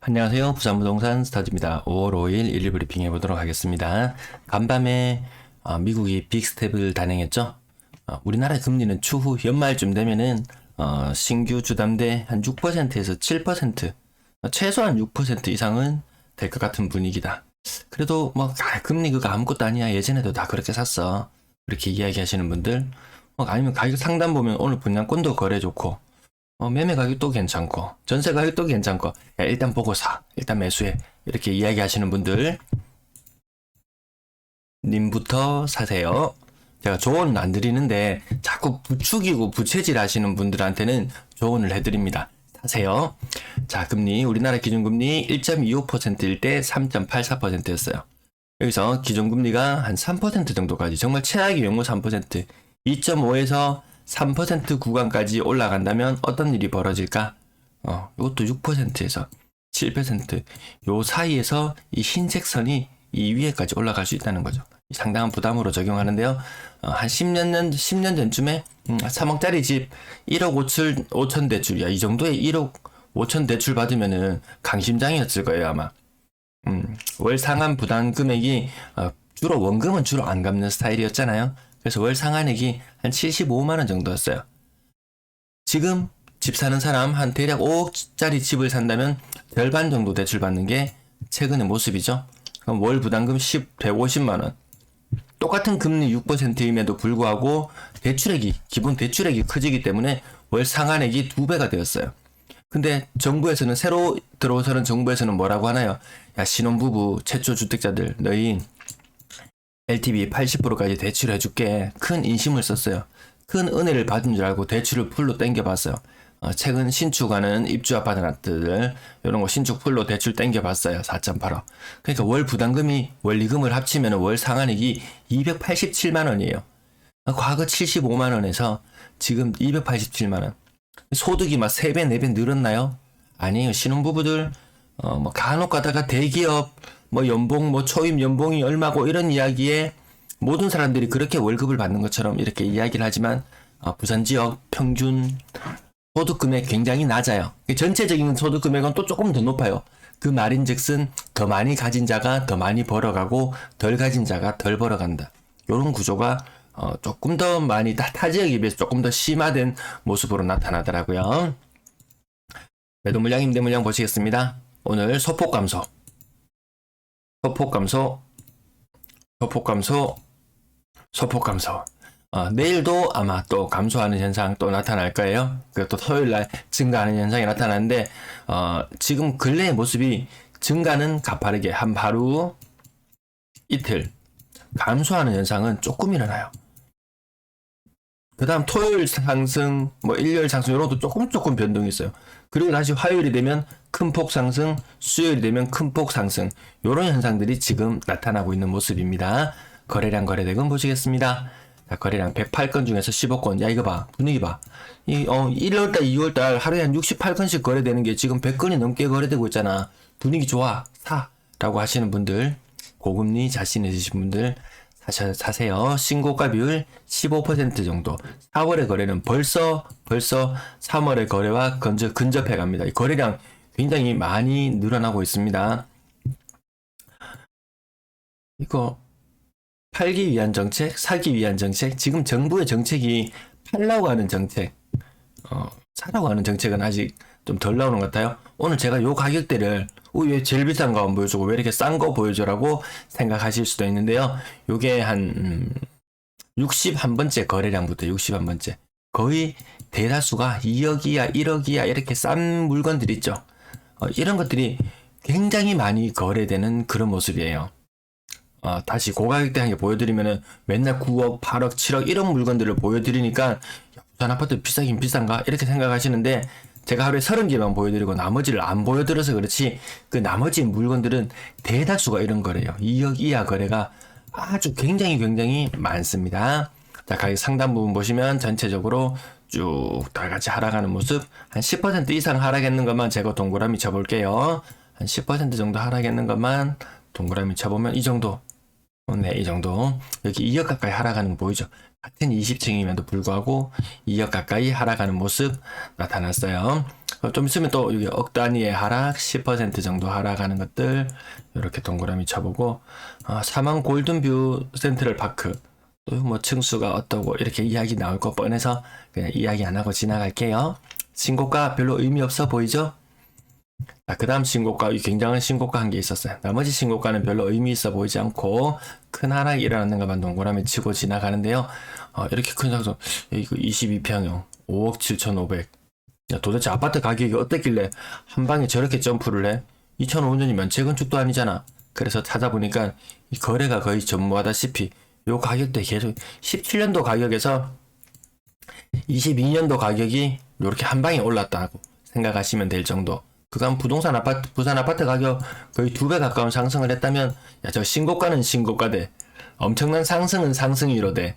안녕하세요. 부산부동산 스타즈입니다. 5월 5일 일일 브리핑 해보도록 하겠습니다. 간밤에 미국이 빅스텝을 단행했죠. 우리나라 금리는 추후 연말쯤 되면은 신규 주담대 한 6%에서 7%, 최소한 6% 이상은 될 것 같은 분위기다. 그래도 금리 그거 아무것도 아니야. 예전에도 다 그렇게 샀어. 그렇게 이야기하시는 분들, 아니면 가격 상담 보면 오늘 분양권도 거래 좋고, 매매 가격도 괜찮고, 전세 가격도 괜찮고, 야, 일단 보고 사. 일단 매수해. 이렇게 이야기하시는 분들, 님부터 사세요. 제가 조언은 안 드리는데, 자꾸 부추기고 부채질 하시는 분들한테는 조언을 해드립니다. 사세요. 자, 금리, 우리나라 기준금리 1.25%일 때 3.84%였어요. 여기서 기준금리가 한 3% 정도까지, 정말 최악의 경우 3%, 2.5에서 3% 구간까지 올라간다면 어떤 일이 벌어질까? 이것도 6%에서 7%, 요 사이에서 이 흰색 선이 이 위에까지 올라갈 수 있다는 거죠. 상당한 부담으로 적용하는데요. 한 10년 전쯤에 3억짜리 집 1억 5천 대출, 야, 이 정도에 1억 5천 대출 받으면은 강심장이었을 거예요, 아마. 월 상환 부담 금액이 주로 원금은 주로 안 갚는 스타일이었잖아요. 그래서 월 상환액이 한 75만원 정도였어요. 지금 집 사는 사람 한 대략 5억짜리 집을 산다면 절반 정도 대출 받는 게 최근의 모습이죠. 그럼 월 부담금 150만원. 똑같은 금리 6%임에도 불구하고 기본 대출액이 커지기 때문에 월 상환액이 2배가 되었어요. 근데 정부에서는, 새로 들어서는 정부에서는 뭐라고 하나요? 야, 신혼부부 최초 주택자들, 너희 LTV 80%까지 대출해줄게. 큰 인심을 썼어요. 큰 은혜를 받은 줄 알고 대출을 풀로 땡겨봤어요. 최근 신축하는 입주 아파트들, 이런 거 신축 풀로 대출 땡겨봤어요. 4.85. 그러니까 월 부담금이 원리금을 합치면 월 상환액이 287만원이에요. 과거 75만원에서 지금 287만원. 소득이 막 3배, 4배 늘었나요? 아니에요. 신혼부부들, 간혹 가다가 대기업, 연봉, 초임 연봉이 얼마고 이런 이야기에 모든 사람들이 그렇게 월급을 받는 것처럼 이렇게 이야기를 하지만, 부산 지역 평균 소득 금액 굉장히 낮아요. 전체적인 소득 금액은 또 조금 더 높아요. 그 말인즉슨 더 많이 가진 자가 더 많이 벌어가고 덜 가진 자가 덜 벌어간다. 이런 구조가 조금 더 많이 타 지역에 비해서 조금 더 심화된 모습으로 나타나더라고요. 매도 물량, 임대 물량 보시겠습니다. 오늘 소폭 감소, 소폭 감소. 내일도 아마 또 감소하는 현상 또 나타날 거예요. 그리고 또 토요일날 증가하는 현상이 나타나는데, 지금 근래의 모습이 증가는 가파르게 한 하루, 이틀, 감소하는 현상은 조금 일어나요. 그 다음 토요일 상승, 일요일 상승, 이런 것도 조금 변동이 있어요. 그리고 다시 화요일이 되면 큰 폭 상승, 수요일이 되면 큰 폭 상승, 이런 현상들이 지금 나타나고 있는 모습입니다. 거래량, 거래대금 보시겠습니다. 자, 거래량 108건 중에서 15건. 야, 이거 봐. 분위기 봐. 1월달, 2월달 하루에 한 68건씩 거래되는 게 지금 100건이 넘게 거래되고 있잖아. 분위기 좋아. 사. 라고 하시는 분들, 고금리 자신 있으신 분들, 사세요. 신고가 비율 15% 정도. 4월의 거래는 벌써 3월의 거래와 근접해 갑니다. 이 거래량 굉장히 많이 늘어나고 있습니다. 이거 팔기 위한 정책, 사기 위한 정책, 지금 정부의 정책이 팔라고 하는 정책, 사라고 하는 정책은 아직 좀 덜 나오는 것 같아요. 오늘 제가 요 가격대를 왜 제일 비싼 거 안 보여주고 왜 이렇게 싼 거 보여줘라고 생각하실 수도 있는데요. 요게 한 61번째 거래량부터 61번째. 거의 대다수가 2억 이하, 1억 이하 이렇게 싼 물건들 있죠. 이런 것들이 굉장히 많이 거래되는 그런 모습이에요. 다시 고가격대 한 개 보여드리면은 맨날 9억, 8억, 7억 이런 물건들을 보여드리니까 부산 아파트 비싸긴 비싼가? 이렇게 생각하시는데, 제가 하루에 30개만 보여드리고 나머지를 안 보여드려서 그렇지, 그 나머지 물건들은 대다수가 이런 거래요. 2억 이하 거래가 아주 굉장히 많습니다. 자, 가격 상단 부분 보시면 전체적으로 쭉 다 같이 하락하는 모습, 한 10% 이상 하락했는 것만 제가 동그라미 쳐볼게요. 한 10% 정도 하락했는 것만 동그라미 쳐보면 이 정도. 네, 이 정도. 여기 2억 가까이 하락하는 거 보이죠? 같은 20층임에도 불구하고 2억 가까이 하락하는 모습 나타났어요. 좀 있으면 또 여기 억 단위의 하락, 10% 정도 하락하는 것들 이렇게 동그라미 쳐보고, 사망 골든뷰 센트럴 파크 또 뭐 층수가 어떠고 이렇게 이야기 나올 거 뻔해서 그냥 이야기 안 하고 지나갈게요. 신고가 별로 의미 없어 보이죠? 자, 그 다음 신고가, 굉장한 신고가 한 게 있었어요. 나머지 신고가는 별로 의미 있어 보이지 않고 큰 하락이 일어나는 것만 동그라미 치고 지나가는데요. 이렇게 큰 상승, 이거 22평형 5억 7,500. 야, 도대체 아파트 가격이 어땠길래 한 방에 저렇게 점프를 해? 2005년이면 재건축도 아니잖아. 그래서 찾아보니까 이 거래가 거의 전무하다시피 요 가격대 계속 17년도 가격에서 22년도 가격이 이렇게 한 방에 올랐다고 생각하시면 될 정도. 그간 부동산 아파트, 부산 아파트 가격 거의 2배 가까운 상승을 했다면, 야, 저 신고가는 신고가대. 엄청난 상승은 상승이로대.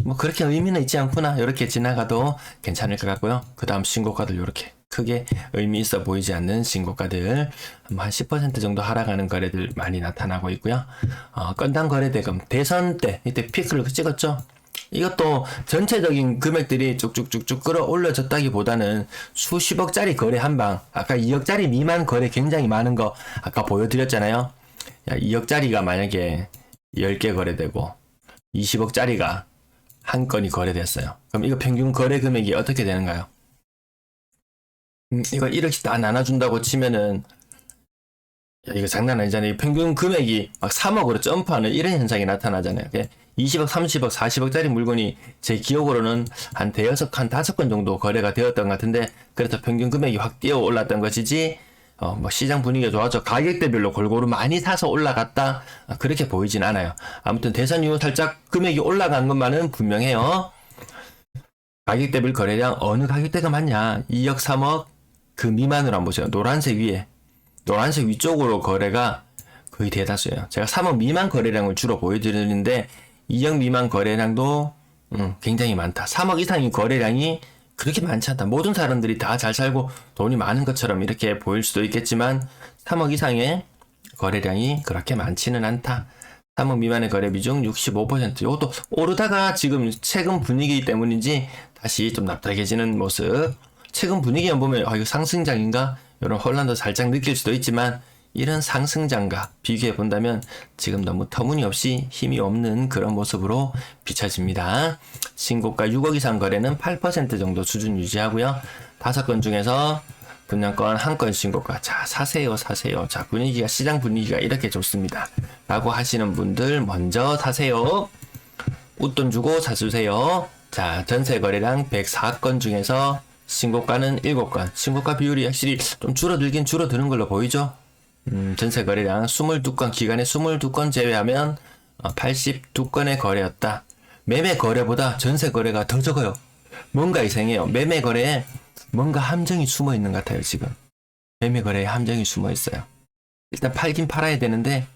뭐 그렇게 의미는 있지 않구나. 이렇게 지나가도 괜찮을 것 같고요. 그 다음 신고가들 이렇게 크게 의미 있어 보이지 않는 신고가들 한 10% 정도 하락하는 거래들 많이 나타나고 있고요. 건당 거래대금 대선 때 이때 피크를 찍었죠. 이것도 전체적인 금액들이 쭉쭉쭉쭉 끌어올려졌다기보다는 수십억짜리 거래 한방, 아까 2억짜리 미만 거래 굉장히 많은 거 아까 보여드렸잖아요. 야, 2억짜리가 만약에 10개 거래되고 20억짜리가 한 건이 거래됐어요. 그럼 이거 평균 거래 금액이 어떻게 되는가요? 이거 1억씩 다 나눠준다고 치면은, 야, 이거 장난 아니잖아요. 평균 금액이 막 3억으로 점프하는 이런 현상이 나타나잖아요. 20억, 30억, 40억짜리 물건이 제 기억으로는 한 대여섯, 한 5건 정도 거래가 되었던 것 같은데, 그래서 평균 금액이 확 뛰어 올랐던 것이지, 뭐 시장 분위기가 좋아져 가격대별로 골고루 많이 사서 올라갔다, 그렇게 보이진 않아요. 아무튼 대선 이후 살짝 금액이 올라간 것만은 분명해요. 가격대별 거래량 어느 가격대가 많냐? 2억, 3억 그 미만으로 한번 보세요. 노란색 위에, 노란색 위쪽으로 거래가 거의 대다수예요. 제가 3억 미만 거래량을 주로 보여드리는데 2억 미만 거래량도 굉장히 많다. 3억 이상의 거래량이 그렇게 많지 않다. 모든 사람들이 다 잘 살고 돈이 많은 것처럼 이렇게 보일 수도 있겠지만 3억 이상의 거래량이 그렇게 많지는 않다. 3억 미만의 거래 비중 65%. 이것도 오르다가 지금 최근 분위기 때문인지 다시 좀 납작해지는 모습. 최근 분위기만 보면 이거 상승장인가? 이런 혼란도 살짝 느낄 수도 있지만 이런 상승장과 비교해 본다면 지금 너무 터무니없이 힘이 없는 그런 모습으로 비춰집니다. 신고가 6억 이상 거래는 8% 정도 수준 유지하고요. 5건 중에서 분양권 한 건 신고가. 자, 사세요, 사세요. 자, 분위기가, 시장 분위기가 이렇게 좋습니다. 라고 하시는 분들 먼저 사세요. 웃돈 주고 사주세요. 자, 전세 거래량 104건 중에서 신고가는 7건. 신고가 비율이 확실히 좀 줄어들긴 줄어드는 걸로 보이죠? 전세 거래량 22건, 기간에 22건 제외하면 82건의 거래였다. 매매 거래보다 전세 거래가 더 적어요. 뭔가 이상해요. 매매 거래에 뭔가 함정이 숨어 있는 것 같아요, 지금. 매매 거래에 함정이 숨어 있어요. 일단 팔긴 팔아야 되는데,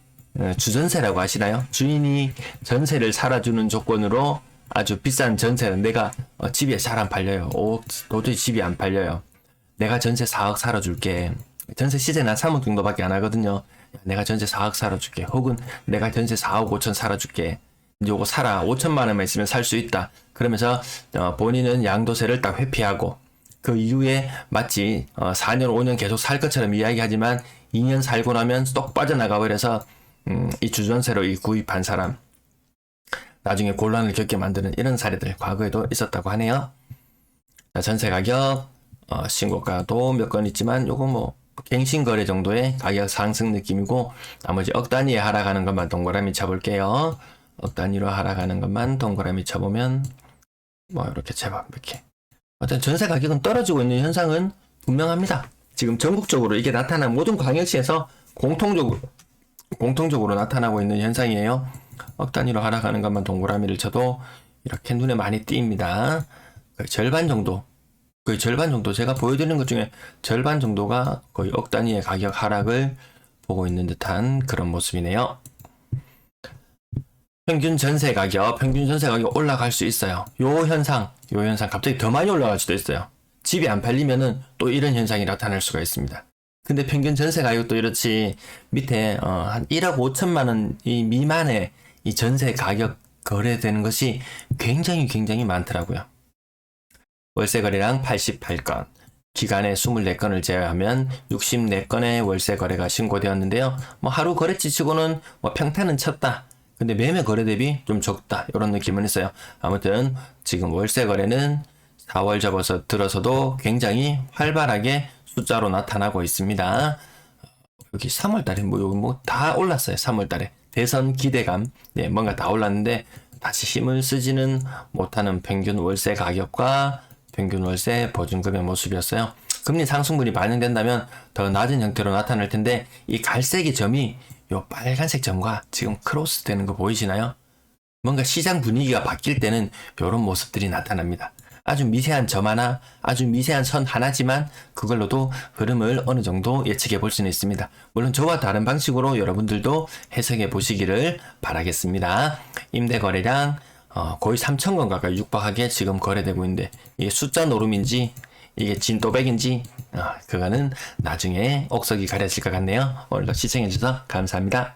주전세라고 하시나요? 주인이 전세를 살아주는 조건으로 아주 비싼 전세는 내가 집이 잘 안 팔려요. 도저히 집이 안 팔려요. 내가 전세 4억 살아줄게. 전세 시세는 한 3억 정도밖에 안 하거든요. 내가 전세 4억 살아줄게. 혹은 내가 전세 4억 5천 살아줄게. 요거 사라. 5천만 원만 있으면 살 수 있다. 그러면서 본인은 양도세를 딱 회피하고 그 이후에 마치 4년 5년 계속 살 것처럼 이야기하지만 2년 살고 나면 쏙 빠져나가 버려서 이 주전세로 이 구입한 사람 나중에 곤란을 겪게 만드는 이런 사례들 과거에도 있었다고 하네요. 전세 가격 신고가도 몇 건 있지만 요거 뭐 갱신거래 정도의 가격 상승 느낌이고 나머지 억 단위에 하락하는 것만 동그라미 쳐볼게요. 억 단위로 하락하는 것만 동그라미 쳐보면 뭐 이렇게 제법 이렇게 어떤 전세 가격은 떨어지고 있는 현상은 분명합니다. 지금 전국적으로 이게 나타난 모든 광역시에서 공통적으로 나타나고 있는 현상이에요. 억 단위로 하락하는 것만 동그라미를 쳐도 이렇게 눈에 많이 띕니다. 거의 절반 정도 제가 보여드리는 것 중에 절반 정도가 거의 억 단위의 가격 하락을 보고 있는 듯한 그런 모습이네요. 평균 전세 가격 올라갈 수 있어요. 요 현상 갑자기 더 많이 올라갈 수도 있어요. 집이 안 팔리면은 또 이런 현상이 나타날 수가 있습니다. 근데 평균 전세 가격도 이렇지 밑에 한 1억 5천만 원 이 미만의 이 전세 가격 거래되는 것이 굉장히 많더라고요. 월세 거래량 88건, 기간에 24건을 제외하면 64건의 월세 거래가 신고되었는데요. 뭐 하루 거래치 치고는 뭐 평탄은 쳤다. 근데 매매 거래 대비 좀 적다. 이런 느낌은 있어요. 아무튼 지금 월세 거래는 4월 접어서 들어서도 굉장히 활발하게 숫자로 나타나고 있습니다. 여기 3월 달에 뭐 여기 뭐 다 올랐어요. 3월 달에. 대선 기대감. 네, 뭔가 다 올랐는데 다시 힘을 쓰지는 못하는 평균 월세 가격과 평균 월세 보증금의 모습이었어요. 금리 상승분이 반영된다면 더 낮은 형태로 나타날 텐데 이 갈색의 점이 요 빨간색 점과 지금 크로스 되는 거 보이시나요? 뭔가 시장 분위기가 바뀔 때는 이런 모습들이 나타납니다. 아주 미세한 점 하나, 아주 미세한 선 하나지만 그걸로도 흐름을 어느 정도 예측해 볼 수는 있습니다. 물론 저와 다른 방식으로 여러분들도 해석해 보시기를 바라겠습니다. 임대 거래량 거의 3,000건 가까이 육박하게 지금 거래되고 있는데 이게 숫자 노름인지 이게 진또백인지 그거는 나중에 옥석이 가려질 것 같네요. 오늘도 시청해 주셔서 감사합니다.